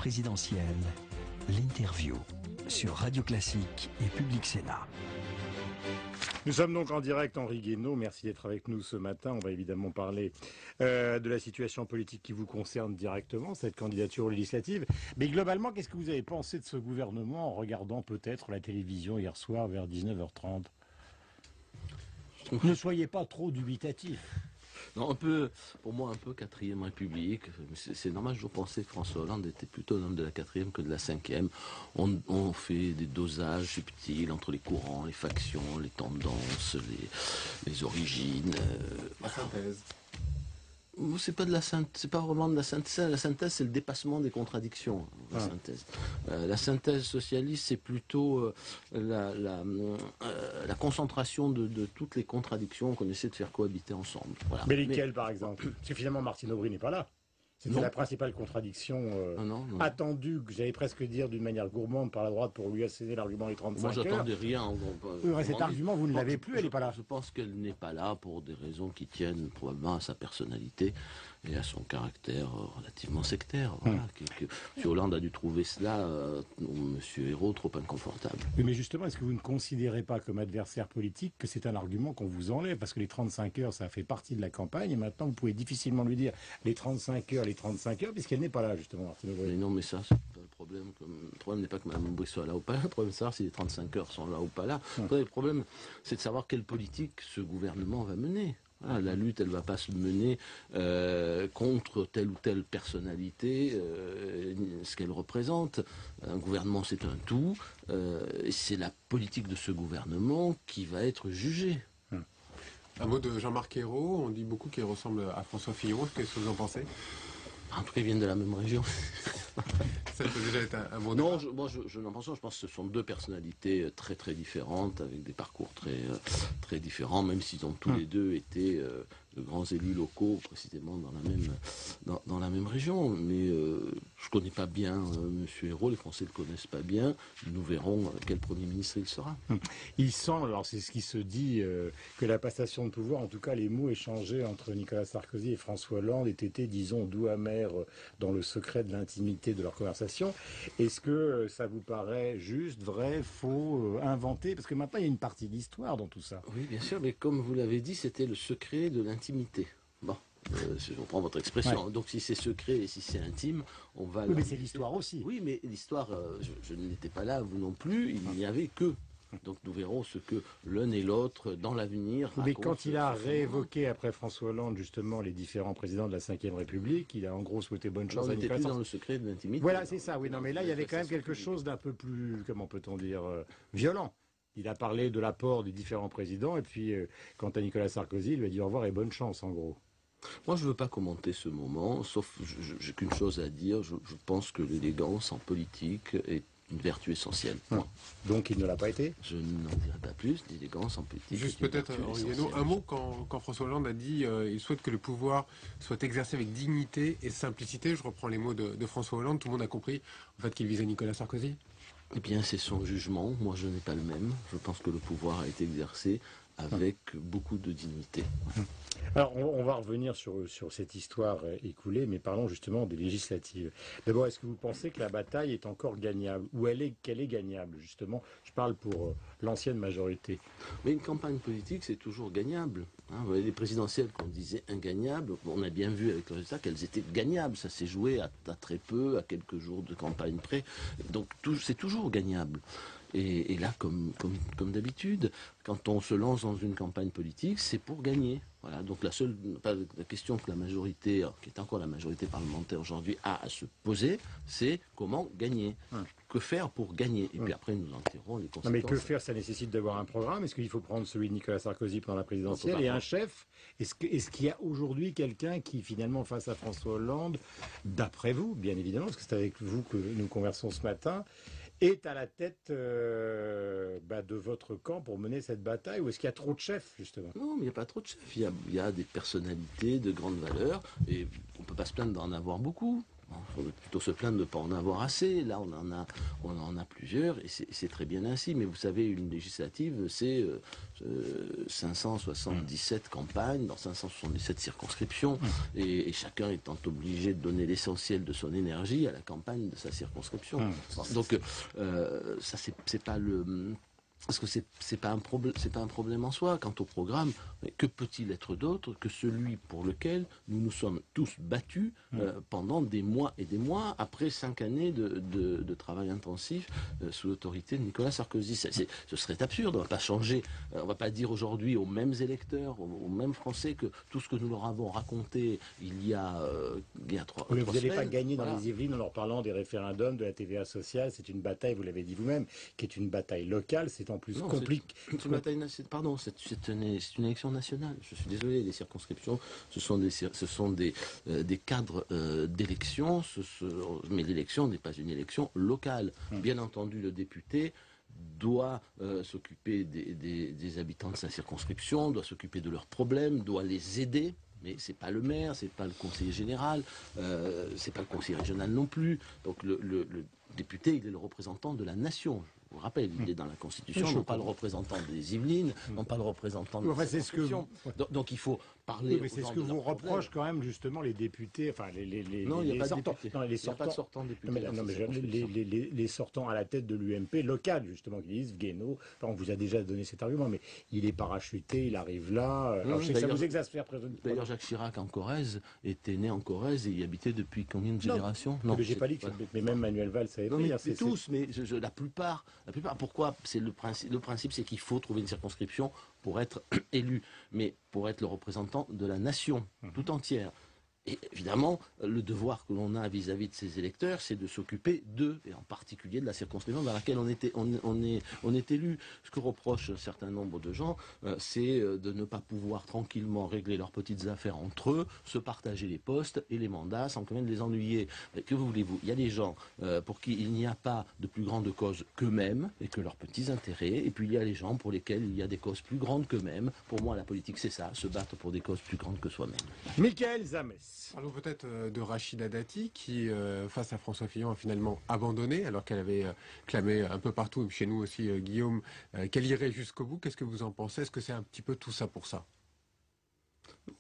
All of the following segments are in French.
présidentielle, l'interview sur Radio Classique et Public Sénat. Nous sommes donc en direct, Henri Guénaud, merci d'être avec nous ce matin. On va évidemment parler de la situation politique qui vous concerne directement, cette candidature législative. Mais globalement, qu'est-ce que vous avez pensé de ce gouvernement en regardant peut-être la télévision hier soir vers 19h30 ? Ne soyez pas trop dubitatif. Non, un peu, pour moi, un peu 4e République. C'est normal, je pensais que François Hollande était plutôt l'homme de la 4e que de la 5e. On fait des dosages subtils entre les courants, les factions, les tendances, les origines. La synthèse. C'est pas de la synthèse, c'est pas vraiment de la synthèse. La synthèse, c'est le dépassement des contradictions. La synthèse socialiste, c'est plutôt la concentration de toutes les contradictions qu'on essaie de faire cohabiter ensemble. Voilà. Mais lesquelles, par exemple ? Parce que finalement, Martine Aubry n'est pas là. C'était la principale contradiction attendue, que j'allais presque dire d'une manière gourmande par la droite pour lui asséner l'argument des 35 heures. Moi, j'attendais rien. Cet argument, vous ne l'avez plus, elle n'est pas là. Je pense qu'elle n'est pas là pour des raisons qui tiennent probablement à sa personnalité et à son caractère relativement sectaire. Voilà. M. Hollande a dû trouver cela, M. Ayrault, trop inconfortable. Oui, mais justement, est-ce que vous ne considérez pas comme adversaire politique que c'est un argument qu'on vous enlève ? Parce que les 35 heures, ça fait partie de la campagne, et maintenant, vous pouvez difficilement lui dire les 35 heures, puisqu'elle n'est pas là, justement, Martine Aubry. Mais non, mais ça, c'est pas le problème. Le problème n'est pas que Mme Aubry soit là ou pas là. Le problème, c'est de savoir si les 35 heures sont là ou pas là. Le problème, c'est de savoir quelle politique ce gouvernement va mener. Ah, la lutte, elle va pas se mener contre telle ou telle personnalité, ce qu'elle représente. Un gouvernement, c'est un tout. Et c'est la politique de ce gouvernement qui va être jugée. Un mot de Jean-Marc Ayrault, on dit beaucoup qu'il ressemble à François Fillon. Qu'est-ce que vous en pensez ? En tout cas, ils viennent de la même région. Ça peut déjà être un bon Non, je n'en pense pas. Je pense que ce sont deux personnalités très très différentes, avec des parcours très différents, même s'ils ont tous les deux été de grands élus locaux, précisément dans la même région. Mais je connais pas bien Monsieur Ayrault, les Français le connaissent pas bien. Nous verrons quel Premier ministre il sera. Il semble, alors c'est ce qui se dit, que la passation de pouvoir, en tout cas les mots échangés entre Nicolas Sarkozy et François Hollande, aient été, disons, doux amers dans le secret de l'intimité de leur conversation. Est-ce que ça vous paraît juste, vrai, faux, inventé ? Parce que maintenant, il y a une partie d'histoire dans tout ça. Oui, bien sûr, mais comme vous l'avez dit, c'était le secret de l'intimité. Bon, je reprends votre expression. Ouais. Donc si c'est secret et si c'est intime, on va... Oui, mais c'est l'histoire aussi. Oui, mais l'histoire, je n'étais pas là, vous non plus, il n'y avait que... Donc nous verrons ce que l'un et l'autre, dans l'avenir... Mais quand il a réévoqué, après François Hollande, justement, les différents présidents de la Ve République, il a en gros souhaité bonne chance à Nicolas Sarkozy. Dans le secret de l'intimité. Voilà, c'est ça, oui. Non, mais là, il y avait quand même quelque chose d'un peu plus, comment peut-on dire, violent. Il a parlé de l'apport des différents présidents, et puis, quant à Nicolas Sarkozy, il lui a dit au revoir et bonne chance, en gros. Moi, je ne veux pas commenter ce moment, sauf, j'ai qu'une chose à dire, je pense que l'élégance en politique est une vertu essentielle. Donc il ne l'a pas été ? Je n'en dirai pas plus, l'élégance en politique. Juste peut-être, Henri Guénaud, un mot quand François Hollande a dit il souhaite que le pouvoir soit exercé avec dignité et simplicité. Je reprends les mots de François Hollande, tout le monde a compris en fait qu'il visait Nicolas Sarkozy. Eh bien, c'est son jugement, moi je n'ai pas le même. Je pense que le pouvoir a été exercé avec beaucoup de dignité. Alors, on va revenir sur cette histoire écoulée, mais parlons justement des législatives. D'abord, est-ce que vous pensez que la bataille est encore gagnable ? Ou qu'elle est gagnable, justement ? Je parle pour l'ancienne majorité. Mais une campagne politique, c'est toujours gagnable. Vous voyez, les présidentielles qu'on disait ingagnables, on a bien vu avec le résultat qu'elles étaient gagnables. Ça s'est joué à très peu, à quelques jours de campagne près. Donc, c'est toujours gagnable. Et là, comme d'habitude, quand on se lance dans une campagne politique, c'est pour gagner. Voilà. Donc la question que la majorité, qui est encore la majorité parlementaire aujourd'hui, a à se poser, c'est comment gagner. Que faire pour gagner ? Et puis après, nous en tirerons les conséquences. Non, mais que faire, ça nécessite d'avoir un programme. Est-ce qu'il faut prendre celui de Nicolas Sarkozy pendant la présidentielle et un chef ? Est-ce qu'il y a aujourd'hui quelqu'un qui, finalement, face à François Hollande, d'après vous, bien évidemment, parce que c'est avec vous que nous conversons ce matin, est à la tête de votre camp pour mener cette bataille, ou est-ce qu'il y a trop de chefs, justement ? Non, mais il n'y a pas trop de chefs. Il y a des personnalités de grande valeur, et on ne peut pas se plaindre d'en avoir beaucoup. Il faut plutôt se plaindre de ne pas en avoir assez. Là, on en a plusieurs, et c'est très bien ainsi. Mais vous savez, une législative, c'est 577 campagnes dans 577 circonscriptions, et chacun étant obligé de donner l'essentiel de son énergie à la campagne de sa circonscription. Donc, ça, c'est pas le... Parce que c'est pas un problème en soi. Quant au programme, que peut-il être d'autre que celui pour lequel nous nous sommes tous battus pendant des mois et des mois, après 5 années de travail intensif sous l'autorité de Nicolas Sarkozy. Ce serait absurde. On ne va pas changer. On ne va pas dire aujourd'hui aux mêmes électeurs, aux mêmes Français, que tout ce que nous leur avons raconté il y a 3 Mais semaines. vous n'allez pas gagner dans les Yvelines en leur parlant des référendums, de la TVA sociale. C'est une bataille, vous l'avez dit vous-même, qui est une bataille locale. C'est en plus compliqué. C'est une bataille nationale. Pardon, c'est une élection nationale. Je suis désolé, les circonscriptions, ce sont des cadres d'élection, mais l'élection n'est pas une élection locale. Bien entendu, le député doit s'occuper des habitants de sa circonscription, doit s'occuper de leurs problèmes, doit les aider. Mais c'est pas le maire, c'est pas le conseiller général, c'est pas le conseiller régional non plus. Donc le député, il est le représentant de la nation. Je vous rappelle, il est dans la Constitution, non pas le représentant des Yvelines, non pas le représentant de la circonscription. Donc il faut parler. Mais c'est ce que vous reprochent quand même justement les députés, enfin non, il n'y a pas de sortants. députés. Non, les sortants. Il n'y a pas de sortants députés. Les sortants à la tête de l'UMP local, justement, qui disent Guénaud. Enfin, on vous a déjà donné cet argument, mais il est parachuté, il arrive là. Alors, je sais que ça vous exaspère. D'ailleurs, Jacques Chirac en Corrèze était né en Corrèze et y habitait depuis combien de générations? Non, mais j'ai pas dit que mais même Manuel Valls savait pas. Mais tous, mais la plupart. Pourquoi? C'est le principe, c'est qu'il faut trouver une circonscription pour être élu, mais pour être le représentant de la nation tout entière. Et évidemment, le devoir que l'on a vis-à-vis de ces électeurs, c'est de s'occuper d'eux, et en particulier de la circonscription dans laquelle on est élu. Ce que reproche un certain nombre de gens, c'est de ne pas pouvoir tranquillement régler leurs petites affaires entre eux, se partager les postes et les mandats sans quand même les ennuyer. Mais que voulez-vous? Il y a des gens pour qui il n'y a pas de plus grande cause qu'eux-mêmes et que leurs petits intérêts, et puis il y a les gens pour lesquels il y a des causes plus grandes qu'eux-mêmes. Pour moi, la politique, c'est ça, se battre pour des causes plus grandes que soi-même. Michael Zamès. Parlons peut-être de Rachida Dati qui, face à François Fillon, a finalement abandonné alors qu'elle avait clamé un peu partout, chez nous aussi, Guillaume, qu'elle irait jusqu'au bout. Qu'est-ce que vous en pensez? Est-ce que c'est un petit peu tout ça pour ça?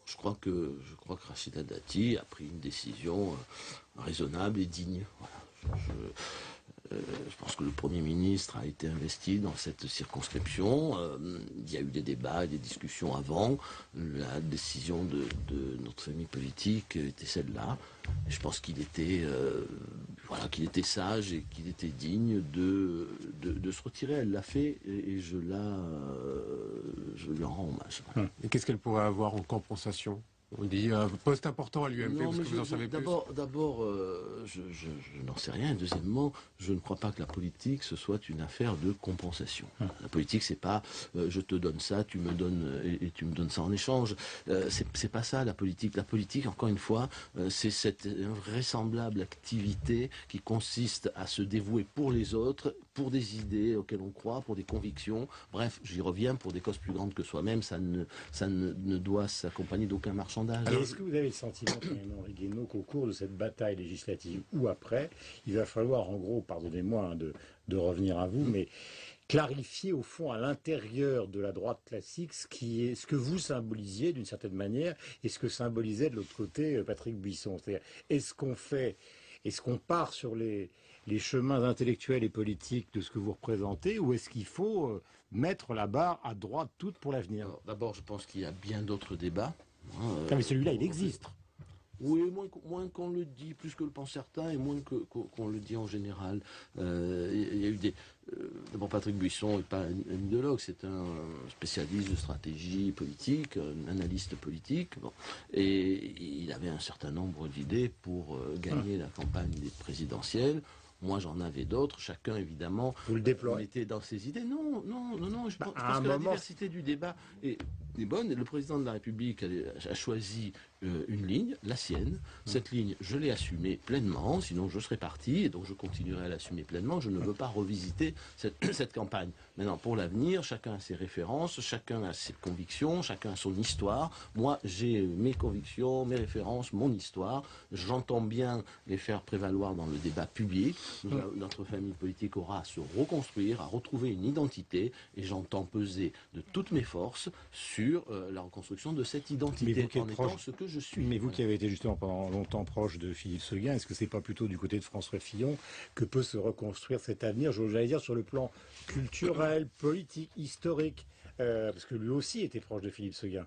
Je crois que Rachida Dati a pris une décision raisonnable et digne. Voilà. Je pense que le Premier ministre a été investi dans cette circonscription. Il y a eu des débats et des discussions avant. La décision de notre famille politique était celle-là. Je pense qu'il était, qu'il était sage et qu'il était digne de se retirer. Elle l'a fait et je lui en rends hommage. Voilà. Et qu'est-ce qu'elle pourrait avoir en compensation? On dit un poste important à l'UMP, parce que vous en savez plus. D'abord, je n'en sais rien. Deuxièmement, je ne crois pas que la politique, ce soit une affaire de compensation. La politique, c'est pas je te donne ça, tu me donnes et tu me donnes ça en échange. C'est pas ça la politique. La politique, encore une fois, c'est cette invraisemblable activité qui consiste à se dévouer pour les autres, pour des idées auxquelles on croit, pour des convictions. Bref, j'y reviens, pour des causes plus grandes que soi-même. Ça ne doit s'accompagner d'aucun marchandage. Est-ce que vous avez le sentiment, Henri Guénaud, qu'au cours de cette bataille législative ou après, il va falloir, en gros, pardonnez-moi de revenir à vous, mais clarifier au fond à l'intérieur de la droite classique ce que vous symbolisiez d'une certaine manière et ce que symbolisait de l'autre côté Patrick Buisson. C'est-à-dire, est-ce qu'on part sur les chemins intellectuels et politiques de ce que vous représentez, ou est-ce qu'il faut mettre la barre à droite toute pour l'avenir? D'abord, je pense qu'il y a bien d'autres débats. Mais celui-là, il existe. Oui, moins qu'on le dit, plus que le pensent certains, et moins qu'on le dit en général. Il y a eu d'abord, Patrick Buisson n'est pas un idéologue, c'est un spécialiste de stratégie politique, un analyste politique, et il avait un certain nombre d'idées pour gagner la campagne des présidentielles. Moi, j'en avais d'autres. Chacun, évidemment, vous le déplorez. Était dans ses idées. Non. Je pense que la diversité du débat est bonne. Et le président de la République a choisi une ligne, la sienne. Cette ligne, je l'ai assumée pleinement, sinon je serais parti, et donc je continuerai à l'assumer pleinement. Je ne veux pas revisiter cette campagne. Maintenant, pour l'avenir, chacun a ses références, chacun a ses convictions, chacun a son histoire. Moi, j'ai mes convictions, mes références, mon histoire. J'entends bien les faire prévaloir dans le débat public. Notre famille politique aura à se reconstruire, à retrouver une identité, et j'entends peser de toutes mes forces sur la reconstruction de cette identité en étant ce que je suis. Mais vous qui avez été justement pendant longtemps proche de Philippe Séguin, est-ce que c'est pas plutôt du côté de François Fillon que peut se reconstruire cet avenir, j'allais dire sur le plan culturel, politique, historique, parce que lui aussi était proche de Philippe Séguin.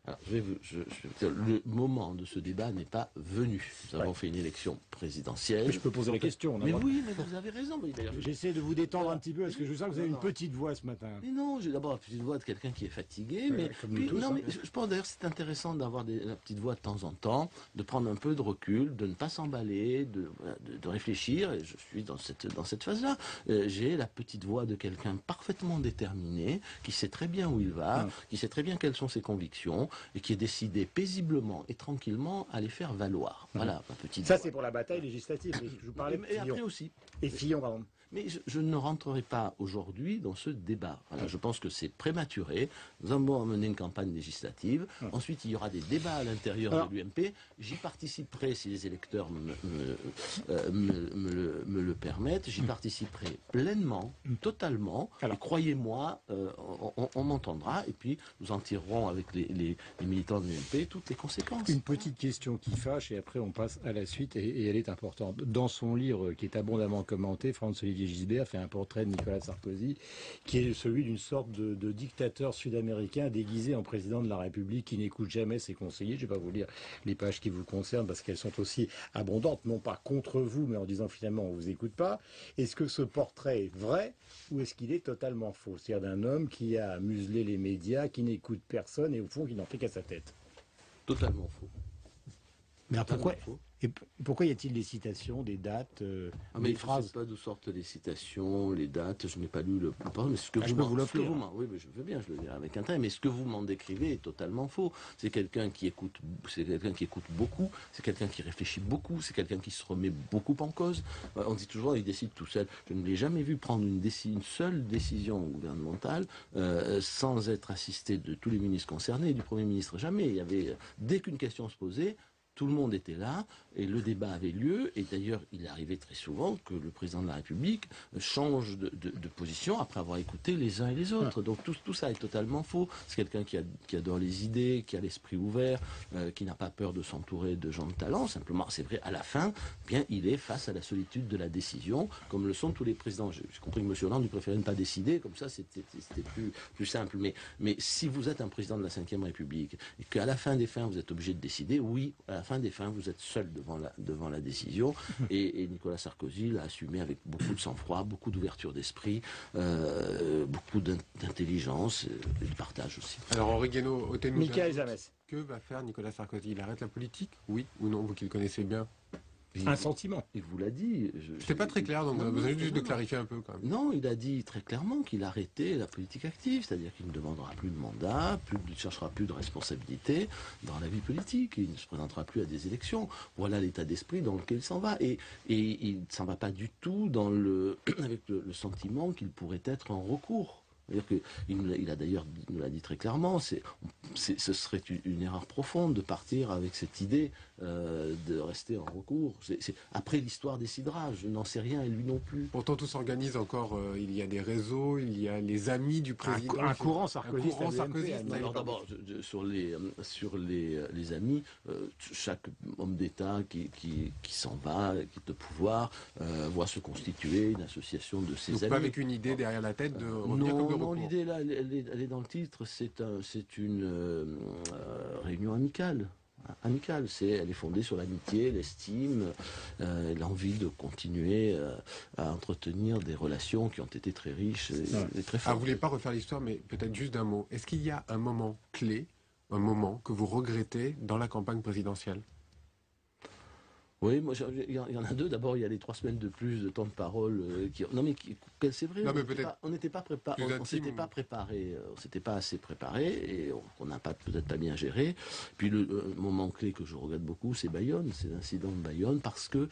Alors, le moment de ce débat n'est pas venu. Nous avons fait une élection présidentielle. Mais je peux poser la question. Mais oui, mais vous avez raison. J'essaie de vous détendre un petit peu, parce que je sens que vous avez une petite voix ce matin. Mais non, j'ai d'abord la petite voix de quelqu'un qui est fatigué. Mais, je pense d'ailleurs que c'est intéressant d'avoir la petite voix de temps en temps, de prendre un peu de recul, de ne pas s'emballer, de réfléchir. Et je suis dans cette phase-là. J'ai la petite voix de quelqu'un parfaitement déterminé, qui sait très bien où il va, qui sait très bien quelles sont ses convictions, et qui est décidé paisiblement et tranquillement à les faire valoir. Voilà, ma petite voix. Ça, c'est pour la bataille législative. Je vous parlais de Fillon. Et après aussi. Et Fillon, pardon. Mais je ne rentrerai pas aujourd'hui dans ce débat. Voilà, je pense que c'est prématuré. Nous allons mener une campagne législative. Ensuite, il y aura des débats à l'intérieur de l'UMP. J'y participerai si les électeurs me le permettent. J'y participerai pleinement, totalement. Et croyez-moi, on m'entendra. Et puis, nous en tirerons avec les militants de l'UMP toutes les conséquences. Une petite question qui fâche, et après on passe à la suite, et elle est importante. Dans son livre, qui est abondamment commenté, Franz-Olivier Gisbert fait un portrait de Nicolas Sarkozy, qui est celui d'une sorte de dictateur sud-américain déguisé en président de la République, qui n'écoute jamais ses conseillers. Je ne vais pas vous lire les pages qui vous concernent, parce qu'elles sont aussi abondantes, non pas contre vous, mais en disant finalement on ne vous écoute pas. Est-ce que ce portrait est vrai, ou est-ce qu'il est totalement faux? C'est-à-dire d'un homme qui a muselé les médias, qui n'écoute personne, et au fond qui n'en fait qu'à sa tête. Totalement faux. Mais pourquoi y a-t-il des citations, des dates, des phrases? Je ne sais pas d'où sortent les citations, les dates. Je n'ai pas lu le. Mais ce que oui, mais je veux bien, je le dirai avec un temps. Mais ce que vous m'en décrivez est totalement faux. C'est quelqu'un qui écoute, beaucoup. C'est quelqu'un qui réfléchit beaucoup. C'est quelqu'un qui se remet beaucoup en cause. On dit toujours, il décide tout seul. Je ne l'ai jamais vu prendre une seule décision gouvernementale sans être assisté de tous les ministres concernés, du Premier ministre. Jamais. Il y avait, dès qu'une question se posait, tout le monde était là et le débat avait lieu. Et d'ailleurs, il arrivait très souvent que le président de la République change de position après avoir écouté les uns et les autres. Donc tout ça est totalement faux. C'est quelqu'un qui adore les idées, qui a l'esprit ouvert, qui n'a pas peur de s'entourer de gens de talent. Simplement, c'est vrai, à la fin, bien, il est face à la solitude de la décision, comme le sont tous les présidents. J'ai compris que M. Hollande lui préférait ne pas décider, comme ça c'était plus simple. Mais si vous êtes un président de la Ve République et qu'à la fin des fins, vous êtes obligé de décider, oui, à la fin des fins, vous êtes seul devant la décision. Et Nicolas Sarkozy l'a assumé avec beaucoup de sang-froid, beaucoup d'ouverture d'esprit, beaucoup d'intelligence et de partage aussi. Alors Henri Guénaud, Michael Jamès. Que va faire Nicolas Sarkozy? Il arrête la politique? Oui ou non, vous qui le connaissez bien? Un sentiment. Il vous l'a dit. C'était pas très clair, donc on a besoin juste de clarifier un peu quand même. Non, il a dit très clairement qu'il arrêtait la politique active, c'est-à-dire qu'il ne demandera plus de mandat, il ne cherchera plus de responsabilité dans la vie politique, il ne se présentera plus à des élections. Voilà l'état d'esprit dans lequel il s'en va. Et il ne s'en va pas du tout avec le sentiment qu'il pourrait être en recours. C'est-à-dire qu'il a d'ailleurs nous l'a dit très clairement, ce serait une erreur profonde de partir avec cette idée de rester en recours. Après, l'histoire décidera, je n'en sais rien et lui non plus. Pourtant, tout s'organise encore. Il y a des réseaux, il y a les amis du président. Un courant sarkozyste. Alors d'abord, sur les amis, chaque homme d'État qui s'en va, qui est au pouvoir, voit se constituer une association de ses amis. Pas avec une idée derrière la tête de revenir comme de non, l'idée là, elle est dans le titre. C'est une réunion amicale. Elle est fondée sur l'amitié, l'estime, l'envie de continuer à entretenir des relations qui ont été très riches et très fortes. Vous voulez pas refaire l'histoire, mais peut-être juste d'un mot. Est-ce qu'il y a un moment clé, un moment que vous regrettez dans la campagne présidentielle? Oui, moi, il y en a deux. D'abord, il y a les 3 semaines de plus de temps de parole. Non, mais c'est vrai. Non, mais on n'était pas préparé. On s'était pas préparé. On s'était pas assez préparé et on n'a peut-être pas bien géré. Puis le moment clé que je regrette beaucoup, c'est Bayonne. C'est l'incident de Bayonne parce que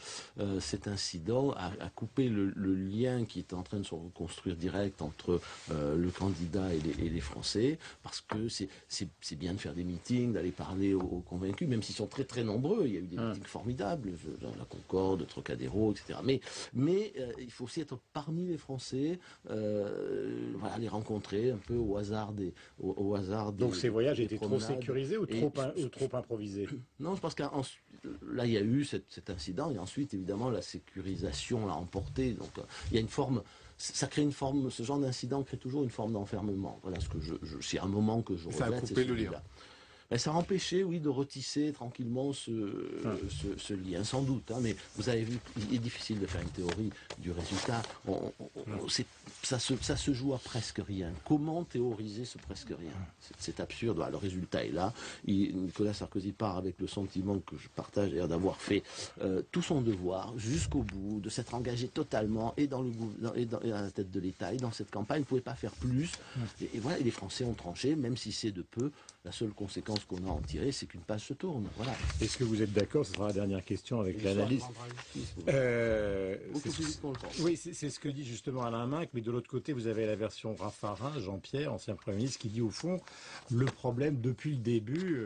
cet incident a coupé le lien qui est en train de se reconstruire direct entre le candidat et les Français. Parce que c'est bien de faire des meetings, d'aller parler aux convaincus, même s'ils sont très très nombreux. Il y a eu des meetings formidables. La Concorde, Trocadéro, etc. Mais il faut aussi être parmi les Français, voilà, les rencontrer un peu au hasard des Donc ces voyages étaient trop promenades. sécurisés ou trop improvisés? Non, je pense que là il y a eu cet incident et ensuite évidemment la sécurisation l'a emporté. Donc il y a une forme. Ça crée une forme, ce genre d'incident crée toujours une forme d'enfermement. Voilà ce que c'est un moment que je regrette. Ça a coupé le lien. Ben, ça a empêché, oui, de retisser tranquillement ce lien, sans doute. Hein, mais vous avez vu, il est difficile de faire une théorie du résultat. Ça se joue à presque rien. Comment théoriser ce presque rien? C'est absurde. Le résultat est là. Nicolas Sarkozy part avec le sentiment que je partage d'ailleurs d'avoir fait tout son devoir jusqu'au bout, de s'être engagé totalement et dans à la tête de l'État et dans cette campagne. Il ne pouvait pas faire plus. Et voilà, et les Français ont tranché, même si c'est de peu. La seule conséquence qu'on a en tiré, c'est qu'une page se tourne. Voilà. Est-ce que vous êtes d'accord? Ce sera la dernière question avec l'analyse. Oui, c'est ce que dit justement Alain Minc, mais de l'autre côté, vous avez la version Raffarin, Jean-Pierre, ancien Premier ministre, qui dit au fond, le problème depuis le début,